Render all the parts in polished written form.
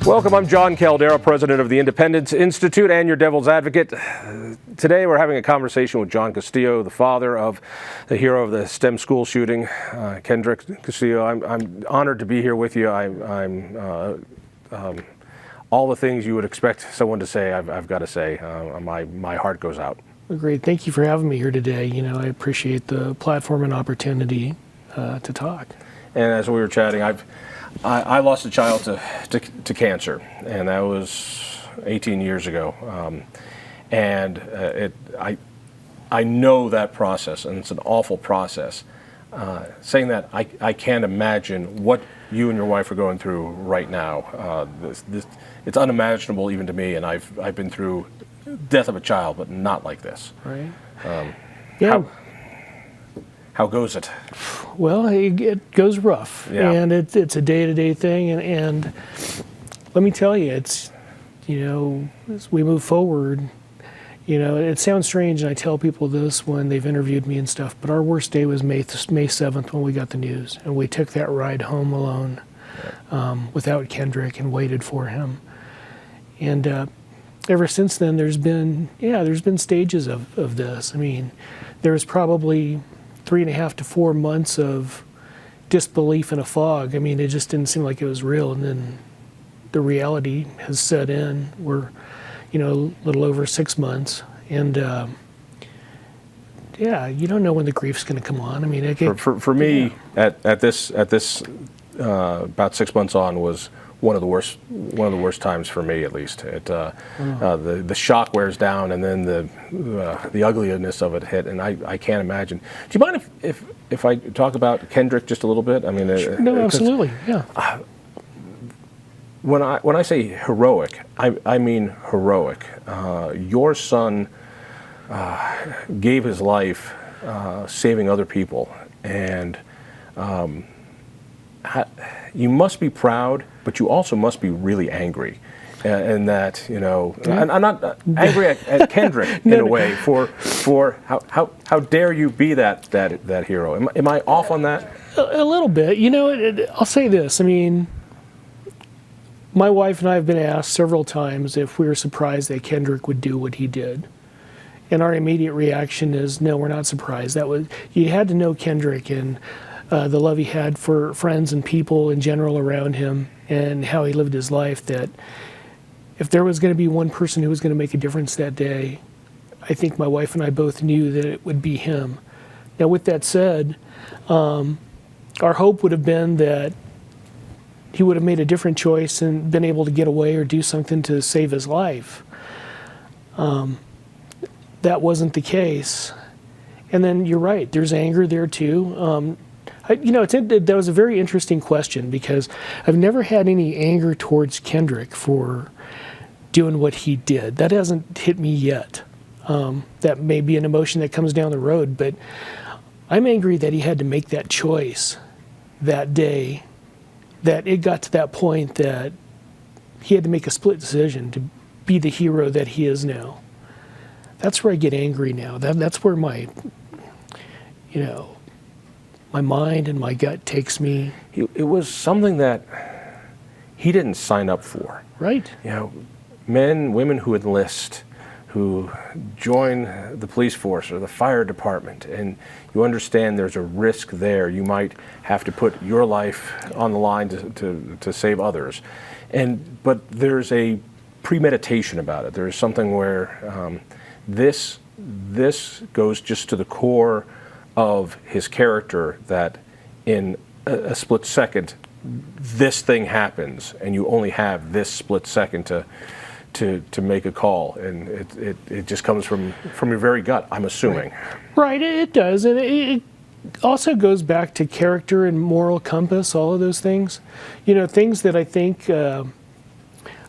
Welcome, I'm Jon Caldara, president of the Independence Institute and your devil's advocate. Today we're having a conversation with Jon Castillo, the father of the hero of the STEM school shooting, Kendrick Castillo. I'm honored to be here with you. I'm all the things you would expect someone to say, I've got to say. My heart goes out. Great. Thank you for having me here today. You know, I appreciate the platform and opportunity to talk. And as we were chatting, I lost a child to cancer, and that was 18 years ago. I know that process, and it's an awful process. Saying that, I can't imagine what you and your wife are going through right now. It's unimaginable even to me, and I've been through death of a child, but not like this. Right. Yeah. How goes it? Well, it goes rough, yeah. And it's a day-to-day thing, and let me tell you, it's, you know, as we move forward, you know, it sounds strange, and I tell people this when they've interviewed me and stuff, but our worst day was May 7th when we got the news, and we took that ride home alone without Kendrick and waited for him. And ever since then, there's been stages of this. I mean, there was probably 3.5 to 4 months of disbelief in a fog. I mean, it just didn't seem like it was real. And then the reality has set in. We're, you know, a little over 6 months. And yeah, you don't know when the grief's going to come on. I mean, for me, yeah. at this about 6 months on was one of the worst times for me, at least. The shock wears down, and then the ugliness of it hit, and I can't imagine. Do you mind if I talk about Kendrick just a little bit? I mean, sure. No, absolutely, yeah. When I say heroic, I mean heroic. Your son gave his life saving other people, and you must be proud, but you also must be really angry, and that, you know, I'm not angry at Kendrick in a way for how dare you be that hero? Am I off on that? A little bit, you know. I'll say this. I mean, my wife and I have been asked several times if we were surprised that Kendrick would do what he did, and our immediate reaction is no, we're not surprised. You had to know Kendrick and the love he had for friends and people in general around him, and how he lived his life, that if there was going to be one person who was going to make a difference that day, I think my wife and I both knew that it would be him. Now, with that said, our hope would have been that he would have made a different choice and been able to get away or do something to save his life. That wasn't the case. And then you're right, there's anger there too. You know, that was a very interesting question, because I've never had any anger towards Kendrick for doing what he did. That hasn't hit me yet. That may be an emotion that comes down the road, but I'm angry that he had to make that choice that day, that it got to that point that he had to make a split decision to be the hero that he is now. That's where I get angry now. That's where my, you know, my mind and my gut takes me. It was something that he didn't sign up for. Right. You know, men, women who enlist, who join the police force or the fire department, and you understand there's a risk there. You might have to put your life on the line to save others. But there's a premeditation about it. There's something where this goes just to the core of his character, that in a split second this thing happens, and you only have this split second to make a call, and it just comes from your very gut, I'm assuming. Right, it does, and it also goes back to character and moral compass, all of those things. You know, things that I think a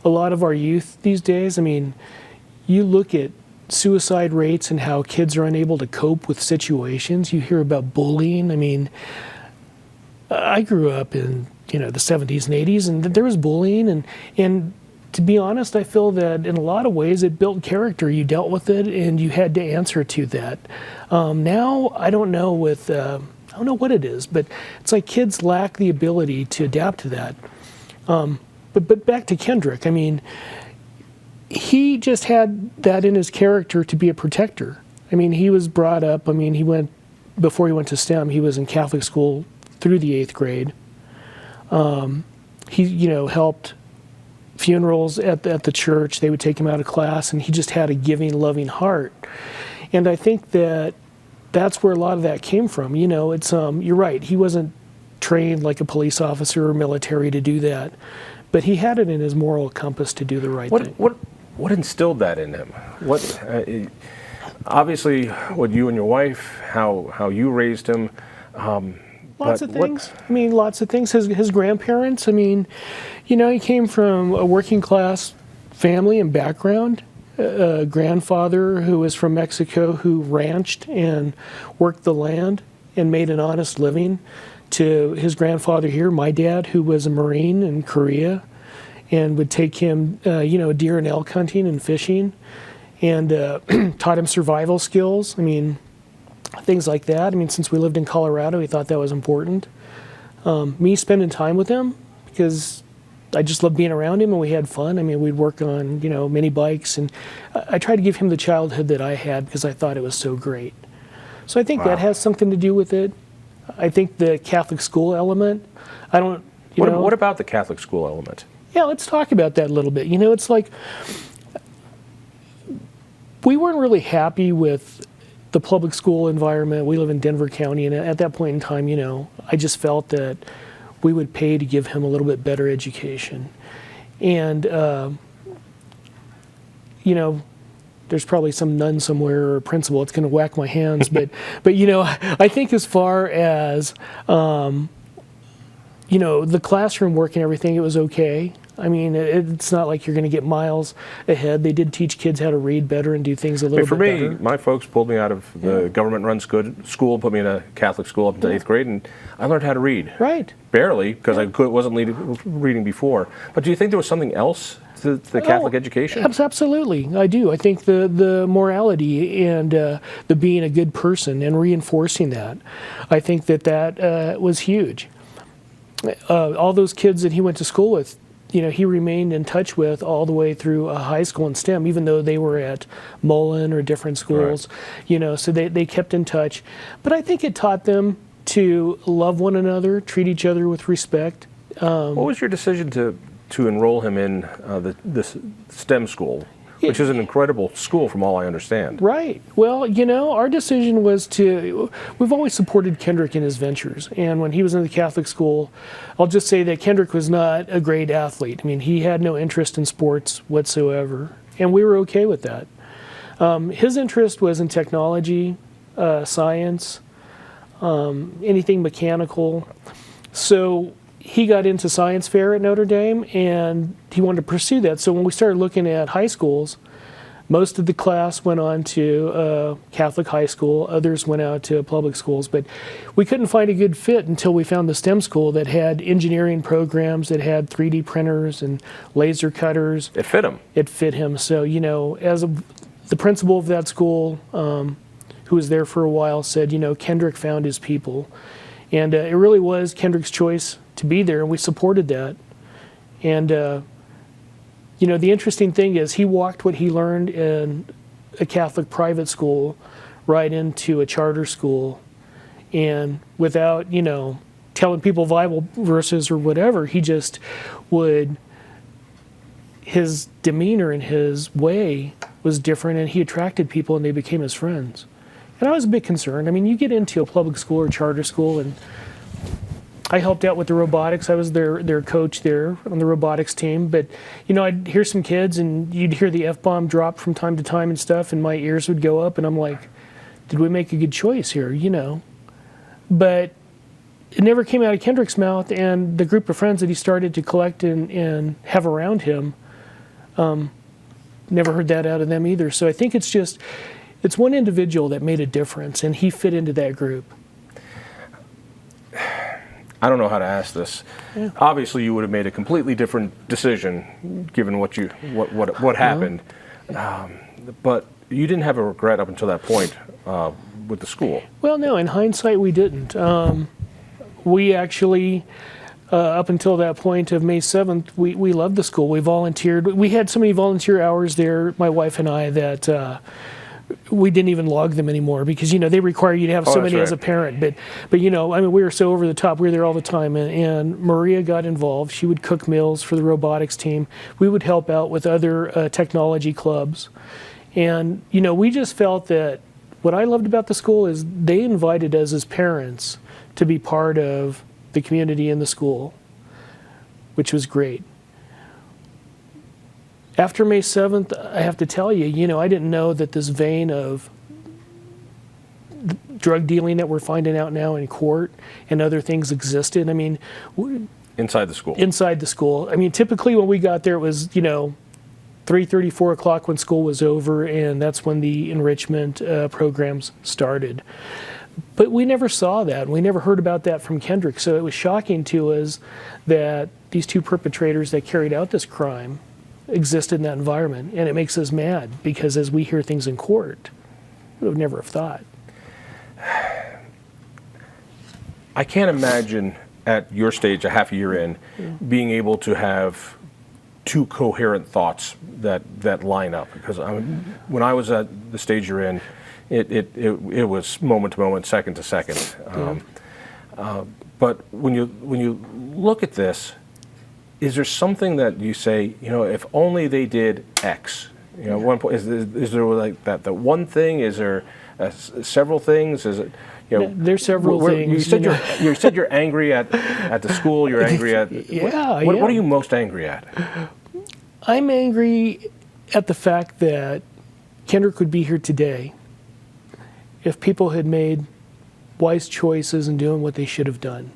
lot of our youth these days, I mean, you look at suicide rates and how kids are unable to cope with situations. You hear about bullying. I mean, I grew up in, you know, the 70s and 80s, and there was bullying, and to be honest, I feel that in a lot of ways it built character. You dealt with it, and you had to answer to that. Now, I don't know what it is, but it's like kids lack the ability to adapt to that. but back to Kendrick. I mean, he just had that in his character to be a protector. I mean, he was brought up. I mean, before he went to STEM, he was in Catholic school through the 8th grade. He, helped funerals at the church. They would take him out of class, and he just had a giving, loving heart. And I think that's where a lot of that came from. It's you're right. He wasn't trained like a police officer or military to do that, but he had it in his moral compass to do the right thing. What instilled that in him? What obviously, what you and your wife, how you raised him. Lots of things. Lots of things. His grandparents. He came from a working class family and background. A grandfather who was from Mexico who ranched and worked the land and made an honest living, to his grandfather here, my dad, who was a Marine in Korea and would take him, deer and elk hunting and fishing, and taught him survival skills. Things like that. Since we lived in Colorado, he thought that was important. Me spending time with him, because I just loved being around him and we had fun. We'd work on, mini bikes, and I tried to give him the childhood that I had because I thought it was so great. So I think that has something to do with it. I think the Catholic school element, What about the Catholic school element? Yeah, let's talk about that a little bit. It's like we weren't really happy with the public school environment. We live in Denver County, and at that point in time, I just felt that we would pay to give him a little bit better education. And, there's probably some nun somewhere or a principal that's going to whack my hands. But I think as far as, the classroom work and everything, it was okay. It's not like you're going to get miles ahead. They did teach kids how to read better and do things a little bit better. For me, my folks pulled me out of the government-run school, put me in a Catholic school up until 8th grade, and I learned how to read. Right. Barely, because I wasn't reading before. But do you think there was something else to the Catholic education? Absolutely, I do. I think the morality and the being a good person and reinforcing that, I think that was huge. All those kids that he went to school with, he remained in touch with all the way through high school and STEM, even though they were at Mullen or different schools, right. So they kept in touch. But I think it taught them to love one another, treat each other with respect. What was your decision to enroll him in this STEM school, which is an incredible school from all I understand? Right. Well, our decision was we've always supported Kendrick in his ventures. And when he was in the Catholic school, I'll just say that Kendrick was not a great athlete. He had no interest in sports whatsoever. And we were okay with that. His interest was in technology, science, anything mechanical. So he got into science fair at Notre Dame, and he wanted to pursue that. So when we started looking at high schools, most of the class went on to Catholic high school. Others went out to public schools. But we couldn't find a good fit until we found the STEM school that had engineering programs, that had 3D printers and laser cutters. It fit him. It fit him. So, as the principal of that school, who was there for a while, said, Kendrick found his people. And it really was Kendrick's choice to be there, and we supported that. And, the interesting thing is he walked what he learned in a Catholic private school right into a charter school. And without, telling people Bible verses or whatever, he just his demeanor and his way was different, and he attracted people, and they became his friends. And I was a bit concerned. You get into a public school or charter school, and I helped out with the robotics. I was their coach there on the robotics team. But, I'd hear some kids, and you'd hear the F-bomb drop from time to time and stuff, and my ears would go up, and I'm like, did we make a good choice here, But it never came out of Kendrick's mouth, and the group of friends that he started to collect and have around him, never heard that out of them either. So I think it's one individual that made a difference, and he fit into that group. I don't know how to ask this. Yeah. Obviously, you would have made a completely different decision given what happened. But you didn't have a regret up until that point with the school. Well, no. In hindsight, we didn't. We actually up until that point of May 7th, we loved the school. We volunteered. We had so many volunteer hours there, my wife and I, that we didn't even log them anymore because, they require you to have so many as a parent. But we were so over the top. We were there all the time. And Maria got involved. She would cook meals for the robotics team. We would help out with other technology clubs. And, we just felt that what I loved about the school is they invited us as parents to be part of the community in the school, which was great. After May 7th, I have to tell you, I didn't know that this vein of drug dealing that we're finding out now in court and other things existed. Inside the school. Inside the school. Typically when we got there, it was, 3:30, 4 o'clock when school was over, and that's when the enrichment programs started. But we never saw that. We never heard about that from Kendrick. So it was shocking to us that these two perpetrators that carried out this crime existed in that environment. And it makes us mad because as we hear things in court, we would never have thought. I can't imagine at your stage, a half a year in, being able to have two coherent thoughts that line up. Because when I was at the stage you're in, it was moment to moment, second to second. But when you look at this, is there something that you say, if only they did X? One point is there like that one thing? Is there several things? Is it? There's several things. You said you're angry at the school. You're angry at. What are you most angry at? I'm angry at the fact that Kendrick would be here today if people had made wise choices and doing what they should have done.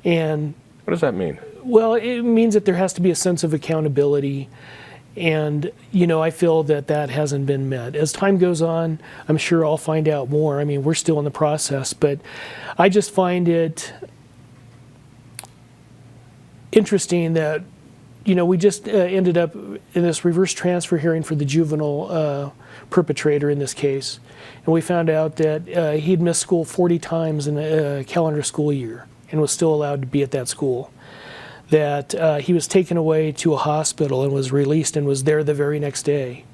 And what does that mean? Well, it means that there has to be a sense of accountability. And, I feel that hasn't been met. As time goes on, I'm sure I'll find out more. We're still in the process, but I just find it interesting that, we just ended up in this reverse transfer hearing for the juvenile perpetrator in this case. And we found out that he'd missed school 40 times in a calendar school year and was still allowed to be at that school. That he was taken away to a hospital and was released and was there the very next day.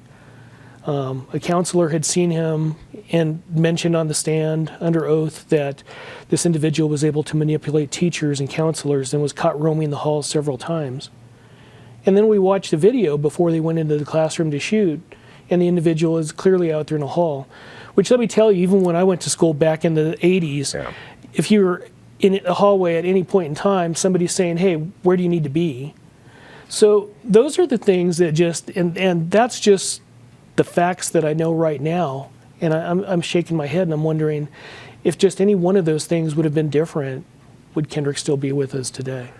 A counselor had seen him and mentioned on the stand under oath that this individual was able to manipulate teachers and counselors and was caught roaming the halls several times. And then we watched the video before they went into the classroom to shoot, and the individual is clearly out there in the hall. Which, let me tell you, even when I went to school back in the 80s, if you were in a hallway at any point in time, somebody's saying, hey, where do you need to be? So those are the things that and that's just the facts that I know right now. And I'm shaking my head and I'm wondering if just any one of those things would have been different, would Kendrick still be with us today?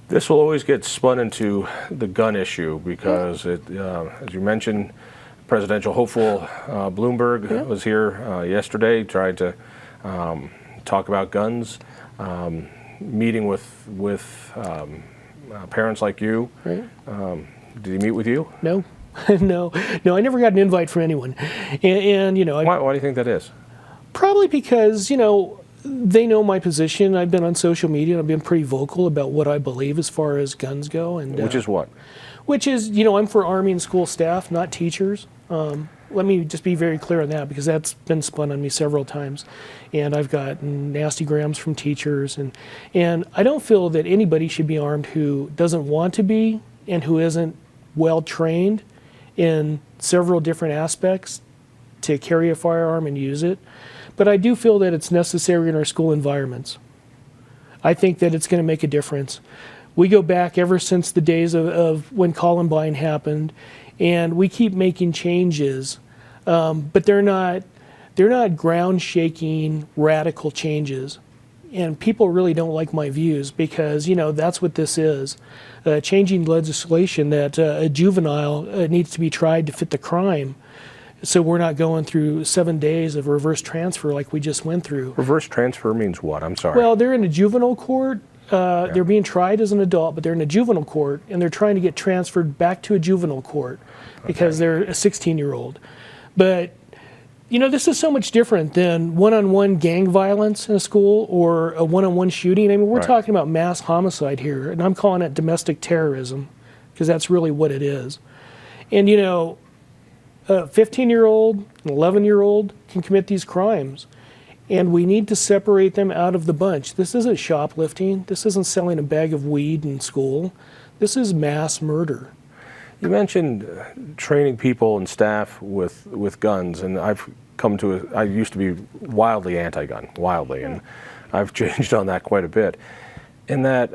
This will always get spun into the gun issue because, as you mentioned, presidential hopeful Bloomberg was here yesterday, tried to talk about guns, meeting with parents like you. Right. Did he meet with you? No, no, I never got an invite from anyone. And why do you think that is? Probably because they know my position. I've been on social media and I've been pretty vocal about what I believe as far as guns go. And which is what? Which is, I'm for Army and school staff, not teachers. Let me just be very clear on that because that's been spun on me several times. And I've gotten nasty grams from teachers. And I don't feel that anybody should be armed who doesn't want to be and who isn't well trained in several different aspects to carry a firearm and use it. But I do feel that it's necessary in our school environments. I think that it's going to make a difference. We go back ever since the days of when Columbine happened, and we keep making changes, but they're not ground-shaking, radical changes. And people really don't like my views because, that's what this is. Changing legislation that a juvenile needs to be tried to fit the crime. So we're not going through 7 days of reverse transfer like we just went through. Reverse transfer means what? I'm sorry. Well, they're in a juvenile court. They're being tried as an adult, but they're in a juvenile court, and they're trying to get transferred back to a juvenile court because they're a 16-year-old. But, this is so much different than one-on-one gang violence in a school or a one-on-one shooting. I mean, we're talking about mass homicide here, and I'm calling it domestic terrorism because that's really what it is. And, a 15-year-old, an 11-year-old can commit these crimes, and we need to separate them out of the bunch. This isn't shoplifting. This isn't selling a bag of weed in school. This is mass murder. You mentioned training people and staff with guns, and I used to be wildly anti-gun, and I've changed on that quite a bit. In that,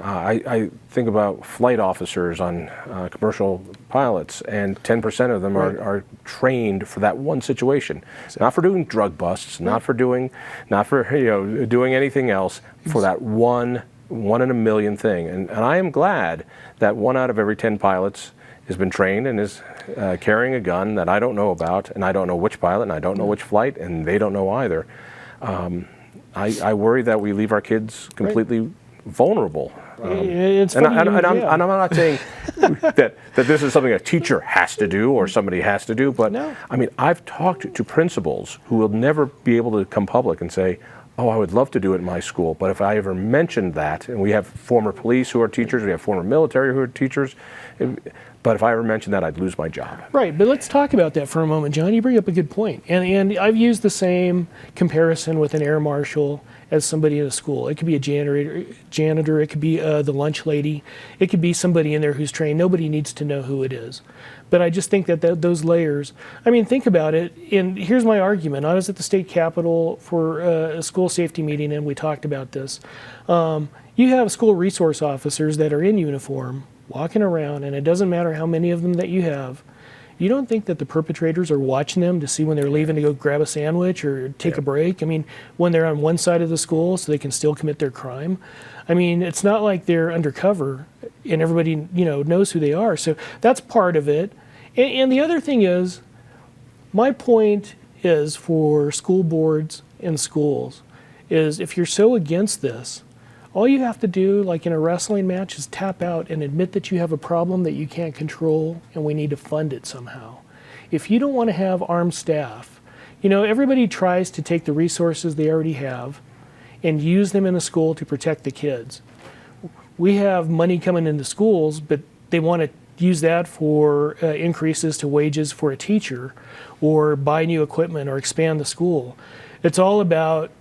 I think about flight officers on commercial pilots, and 10% of them are trained for that one situation, not for doing drug busts, not for doing anything else, for that one in a million thing. And I am glad that 1 out of every 10 pilots has been trained and is carrying a gun that I don't know about, and I don't know which pilot, and I don't know which flight, and they don't know either. I worry that we leave our kids completely vulnerable. It's and funny, I'm not saying that this is something a teacher has to do or somebody has to do, but No. I mean, I've talked to principals who will never be able to come public and say, oh, I would love to do it in my school, but if I ever mentioned that, and we have former police who are teachers, we have former military who are teachers, but if I ever mentioned that, I'd lose my job. Right, but let's talk about that for a moment, John. You bring up a good point. And I've used the same comparison with an air marshal as somebody in a school. It could be a janitor, it could be the lunch lady, it could be somebody in there who's trained. Nobody needs to know who it is. But I just think that those layers, I mean, think about it, and here's my argument. I was at the state capitol for a school safety meeting, and we talked about this. You have school resource officers that are in uniform, walking around, and it doesn't matter how many of them that you have. You don't think that the perpetrators are watching them to see when they're leaving to go grab a sandwich or take a break? I mean, when they're on one side of the school so they can still commit their crime? I mean, it's not like they're undercover and everybody, knows who they are. So that's part of it. And the other thing is, my point is for school boards and schools is if you're so against this, all you have to do, like in a wrestling match, is tap out and admit that you have a problem that you can't control and we need to fund it somehow. If you don't want to have armed staff, everybody tries to take the resources they already have and use them in a school to protect the kids. We have money coming into schools, but they want to use that for increases to wages for a teacher or buy new equipment or expand the school. It's all about,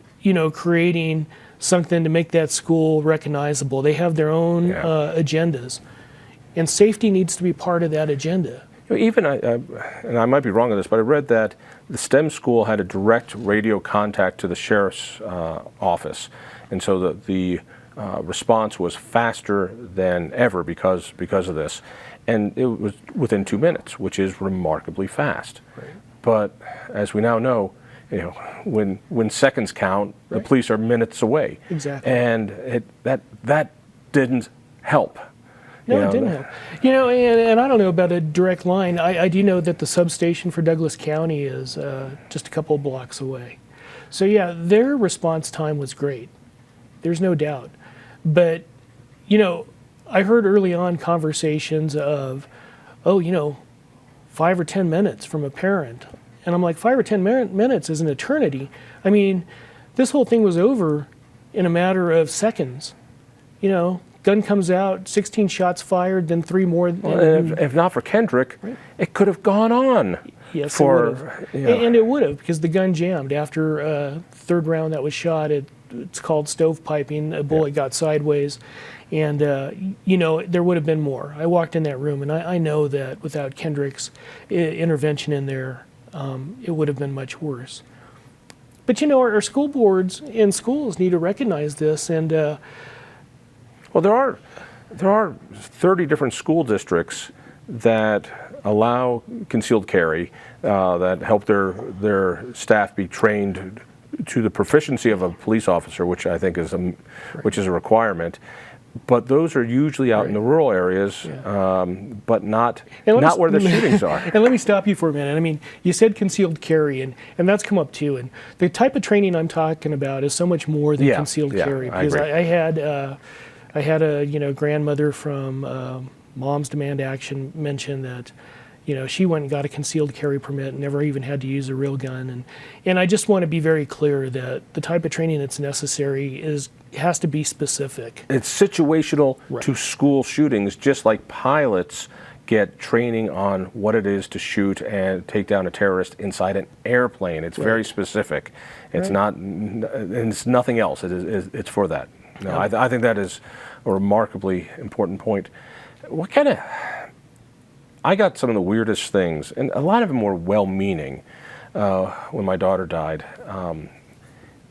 creating something to make that school recognizable. They have their own agendas, and safety needs to be part of that agenda. Even, and I might be wrong on this, but I read that the STEM school had a direct radio contact to the sheriff's office, and so the response was faster than ever because of this, and it was within 2 minutes, which is remarkably fast. Right. But as we now know, when seconds count, the police are minutes away. Exactly. And that didn't help. No, it didn't help. And I don't know about a direct line. I do know that the substation for Douglas County is just a couple of blocks away. So yeah, their response time was great. There's no doubt. But, I heard early on conversations of, 5 or 10 minutes from a parent. And I'm like, 5 or 10 minutes is an eternity. I mean, this whole thing was over in a matter of seconds. Gun comes out, 16 shots fired, then 3 more. Well, if not for Kendrick, it could have gone on. Yes, it would have. And it would have, because the gun jammed. After third round that was shot, it's called stovepiping. A bullet got sideways. And, there would have been more. I walked in that room, and I know that without Kendrick's intervention in there, it would have been much worse. But our school boards and schools need to recognize this. And well, there are 30 different school districts that allow concealed carry, that help their staff be trained to the proficiency of a police officer, which I think is a requirement. But those are usually out in the rural areas, but not where the shootings are. And let me stop you for a minute. I mean, you said concealed carry, and that's come up too. And the type of training I'm talking about is so much more than concealed carry. Because I had a grandmother from Moms Demand Action mention that, she went and got a concealed carry permit and never even had to use a real gun. And I just want to be very clear that the type of training that's necessary has to be specific. It's situational Right. to school shootings, just like pilots get training on what it is to shoot and take down a terrorist inside an airplane. It's very specific. It's Right. not, it's nothing else. It's for that. No, I think that is a remarkably important point. What kind of, I got some of the weirdest things, and a lot of them were well-meaning when my daughter died.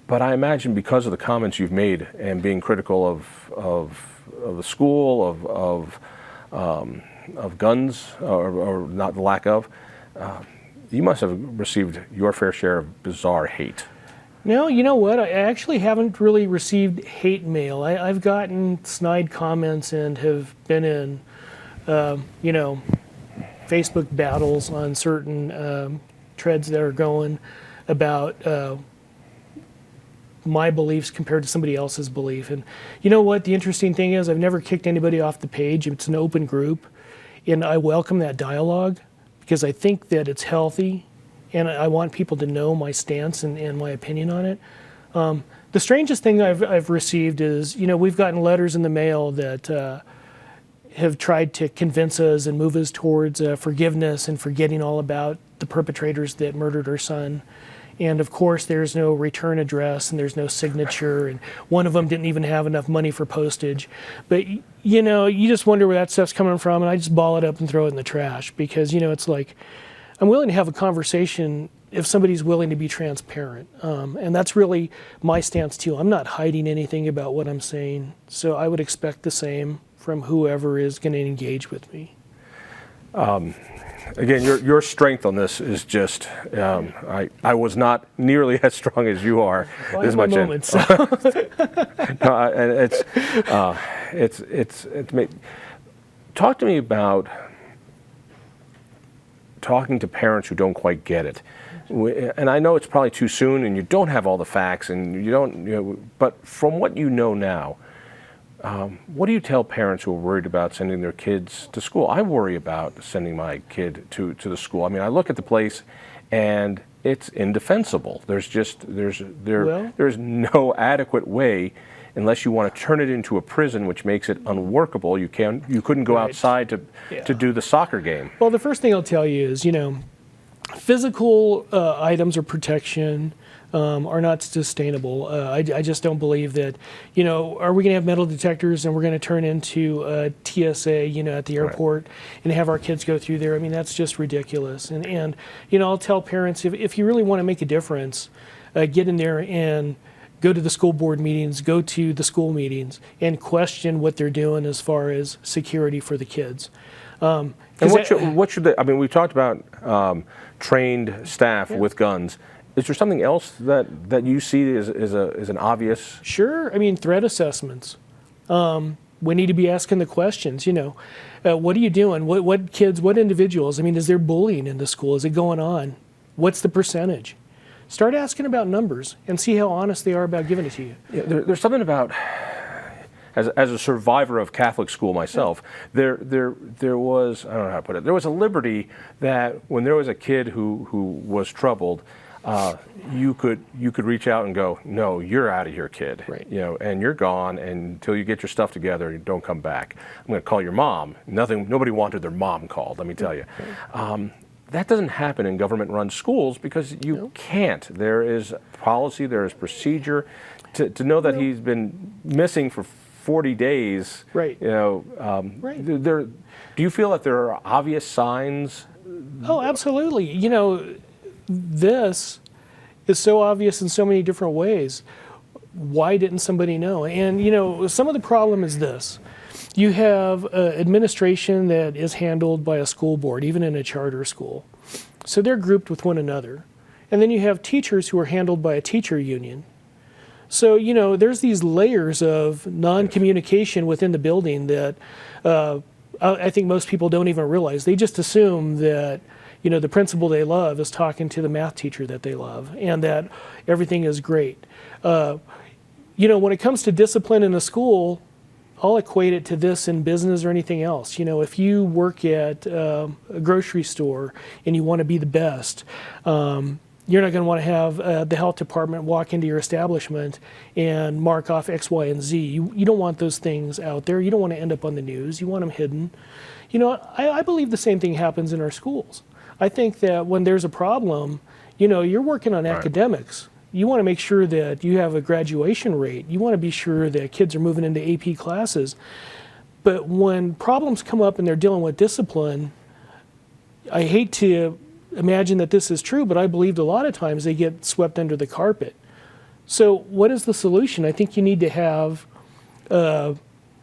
But I imagine because of the comments you've made and being critical of the school, of guns, or not the lack of, you must have received your fair share of bizarre hate. No, you know what? I actually haven't really received hate mail. I've gotten snide comments and have been in, Facebook battles on certain treads that are going about my beliefs compared to somebody else's belief. And you know what? The interesting thing is I've never kicked anybody off the page. It's an open group, and I welcome that dialogue because I think that it's healthy, and I want people to know my stance and my opinion on it. The strangest thing I've received is, we've gotten letters in the mail that have tried to convince us and move us towards forgiveness and forgetting all about the perpetrators that murdered our son. And of course, there's no return address and there's no signature. And one of them didn't even have enough money for postage. But, you just wonder where that stuff's coming from. And I just ball it up and throw it in the trash because, it's like I'm willing to have a conversation if somebody's willing to be transparent. And that's really my stance, too. I'm not hiding anything about what I'm saying. So I would expect the same from whoever is going to engage with me. Again, your strength on this is just, I was not nearly as strong as you are. Well, this I have my much moments, so. No, and talk to me about talking to parents who don't quite get it. And I know it's probably too soon and you don't have all the facts and you don't, but from what you know now, what do you tell parents who are worried about sending their kids to school? I worry about sending my kid to the school. I mean, I look at the place and it's indefensible. There's no adequate way, unless you want to turn it into a prison, which makes it unworkable. You couldn't go outside to do the soccer game. Well, the first thing I'll tell you is, physical items or protection are not sustainable. I just don't believe that, are we going to have metal detectors and we're going to turn into TSA, at the airport and have our kids go through there? I mean, that's just ridiculous. And I'll tell parents, if you really want to make a difference, get in there and go to the school board meetings, go to the school meetings, and question what they're doing as far as security for the kids. And what should they, I mean, we talked about trained staff with guns. Is there something else that you see as an obvious? Sure. I mean, threat assessments. We need to be asking the questions, what are you doing? What kids, what individuals? I mean, is there bullying in the school? Is it going on? What's the percentage? Start asking about numbers and see how honest they are about giving it to you. Yeah, there's something about, as a survivor of Catholic school myself, there was, I don't know how to put it, there was a liberty that when there was a kid who was troubled, you could reach out and go, no, you're out of here, kid. Right. And you're gone until you get your stuff together and don't come back. I'm going to call your mom. Nobody wanted their mom called, let me tell you. That doesn't happen in government-run schools because you can't. There is policy, there is procedure. To know that he's been missing for 40 days, right. Do you feel that there are obvious signs? Oh, absolutely. This is so obvious in so many different ways. Why didn't somebody know? And, some of the problem is this. You have administration that is handled by a school board, even in a charter school. So they're grouped with one another. And then you have teachers who are handled by a teacher union. So, there's these layers of non-communication within the building that I think most people don't even realize. They just assume that, the principal they love is talking to the math teacher that they love and that everything is great. When it comes to discipline in a school, I'll equate it to this in business or anything else. You know, if you work at a grocery store and you want to be the best, you're not going to want to have the health department walk into your establishment and mark off X, Y, and Z. You don't want those things out there. You don't want to end up on the news. You want them hidden. You know, I believe the same thing happens in our schools. I think that when there's a problem, you know, you're working on academics. You want to make sure that you have a graduation rate. You want to be sure that kids are moving into AP classes. But when problems come up and they're dealing with discipline, I hate to imagine that this is true, but I believe a lot of times they get swept under the carpet. So what is the solution? I think you need to have a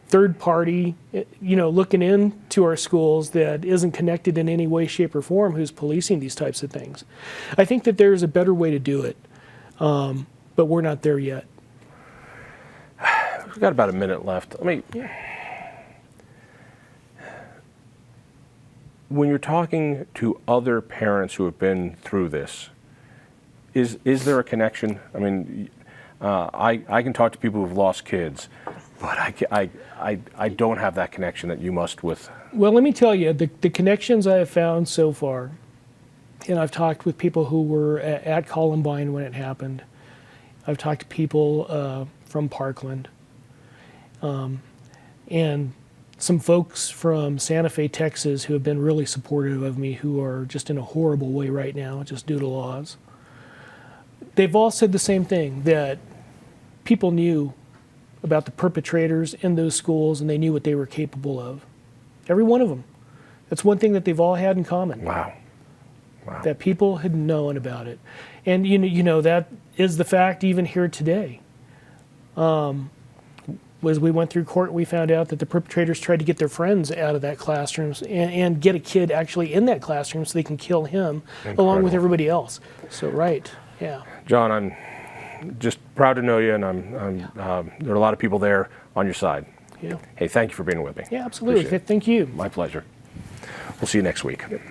third party, you know, looking into our schools that isn't connected in any way, shape, or form, who's policing these types of things. I think that there's a better way to do it. But we're not there yet. We've got about a minute left. When you're talking to other parents who have been through this, is there a connection? I mean, I can talk to people who've lost kids, but I don't have that connection that you must with. Well, let me tell you, the connections I have found so far, and I've talked with people who were at Columbine when it happened. I've talked to people from Parkland, and some folks from Santa Fe, Texas, who have been really supportive of me, who are just in a horrible way right now, just due to laws. They've all said the same thing, that people knew about the perpetrators in those schools and they knew what they were capable of. Every one of them. That's one thing that they've all had in common. Wow. That people had known about it. And you know that is the fact even here today. As we went through court, we found out that the perpetrators tried to get their friends out of that classroom and get a kid actually in that classroom so they can kill him along with everybody else. So, right, yeah. Jon, I'm just proud to know you, and there are a lot of people there on your side. Yeah. Hey, thank you for being with me. Yeah, absolutely. Thank you. My pleasure. We'll see you next week. Yep.